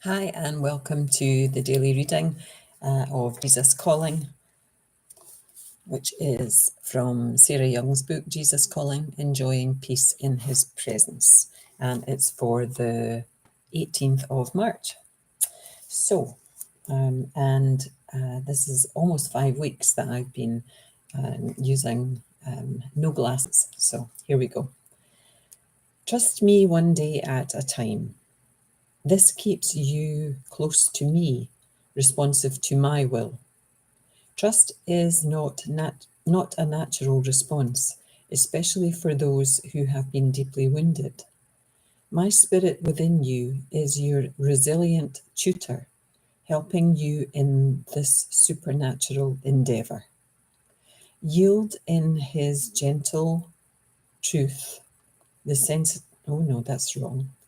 Hi, and welcome to the daily reading of Jesus Calling, which is from Sarah Young's book, Jesus Calling, Enjoying Peace in His Presence. And it's for the 18th of March. So, this is almost 5 weeks that I've been using no glasses. So here we go. Trust me one day at a time. This keeps you close to me, responsive to my will. Trust is not a natural response, especially for those who have been deeply wounded. My spirit within you is your resilient tutor, helping you in this supernatural endeavor. Yield in his gentle truth,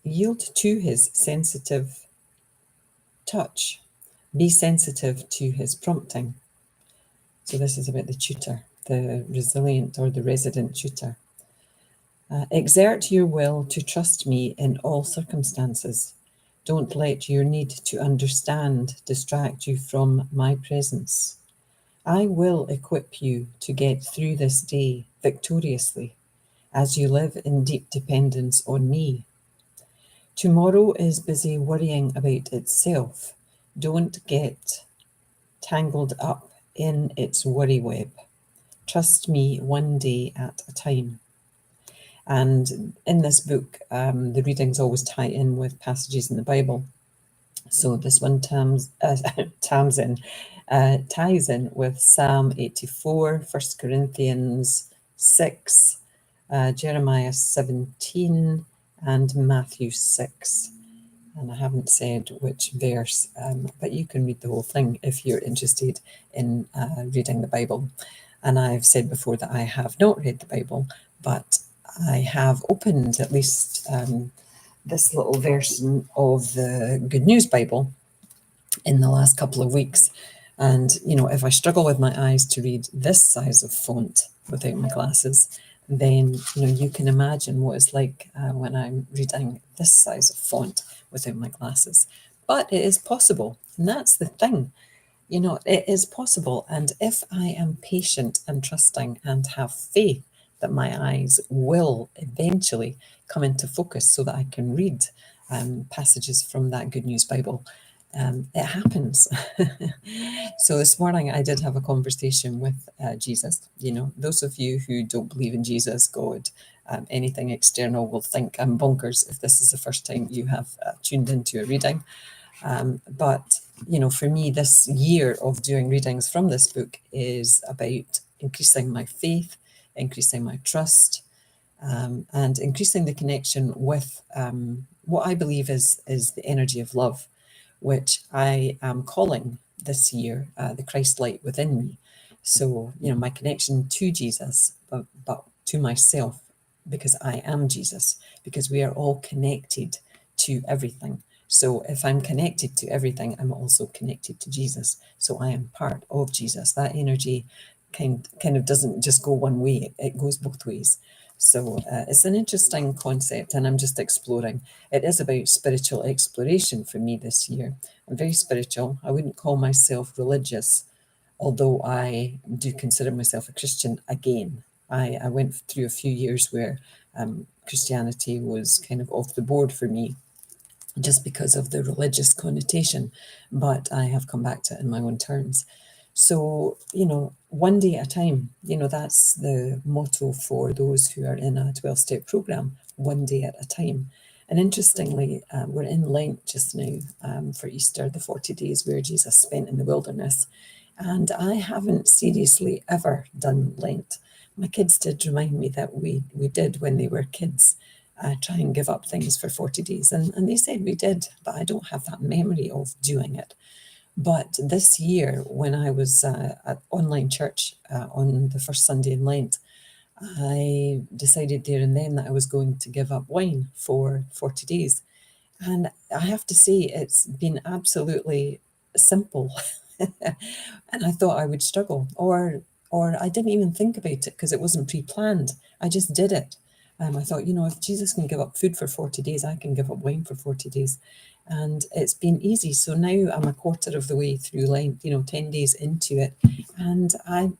Yield to his sensitive touch. Be sensitive to his prompting. So this is about the tutor, the resilient or the resident tutor. Exert your will to trust me in all circumstances. Don't let your need to understand distract you from my presence. I will equip you to get through this day victoriously as you live in deep dependence on me. Tomorrow is busy worrying about itself. Don't get tangled up in its worry web. Trust me one day at a time. And in this book, the readings always tie in with passages in the Bible. So this one ties in with Psalm 84, 1 Corinthians 6, Jeremiah 17, and Matthew 6. And I haven't said which verse, but you can read the whole thing if you're interested in reading the Bible. And I've said before that I have not read the Bible, but I have opened at least this little version of the Good News Bible in the last couple of weeks. And, if I struggle with my eyes to read this size of font without my glasses, then, you can imagine what it's like when I'm reading this size of font without my glasses. But it is possible. And that's the thing. It is possible. And if I am patient and trusting and have faith that my eyes will eventually come into focus so that I can read passages from that Good News Bible, it happens. So this morning I did have a conversation with Jesus. Those of you who don't believe in Jesus, God, anything external will think I'm bonkers if this is the first time you have tuned into a reading. But for me, this year of doing readings from this book is about increasing my faith, increasing my trust, and increasing the connection with what I believe is the energy of love, which I am calling this year the Christ light within me. So, my connection to Jesus, but to myself, because I am Jesus, because we are all connected to everything. So if I'm connected to everything, I'm also connected to Jesus. So I am part of Jesus. That energy kind of doesn't just go one way, it goes both ways. So it's an interesting concept, and I'm just exploring. It is about spiritual exploration for me this year. I'm very spiritual. I wouldn't call myself religious, although I do consider myself a Christian again. I went through a few years where Christianity was kind of off the board for me, just because of the religious connotation, but I have come back to it in my own terms. So, one day at a time, that's the motto for those who are in a 12-step program, one day at a time. And interestingly, we're in Lent just now for Easter, the 40 days where Jesus spent in the wilderness. And I haven't seriously ever done Lent. My kids did remind me that we did when they were kids. Try and give up things for 40 days. And they said we did, but I don't have that memory of doing it. But this year, when I was at online church on the first Sunday in Lent, I decided there and then that I was going to give up wine for 40 days. And I have to say, it's been absolutely simple. And I thought I would struggle, or I didn't even think about it because it wasn't pre-planned. I just did it. I thought, you know, if Jesus can give up food for 40 days, I can give up wine for 40 days. And it's been easy. So now I'm a quarter of the way through Lent, you know, 10 days into it. And I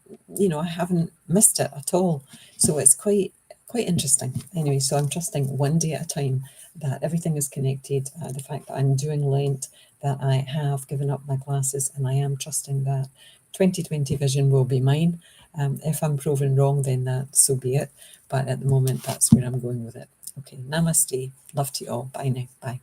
haven't missed it at all. So it's quite interesting. Anyway, so I'm trusting one day at a time that everything is connected. The fact that I'm doing Lent, that I have given up my classes, and I am trusting that 2020 vision will be mine. If I'm proven wrong, then that so be it. But at the moment, that's where I'm going with it. Okay, namaste. Love to you all. Bye now. Bye.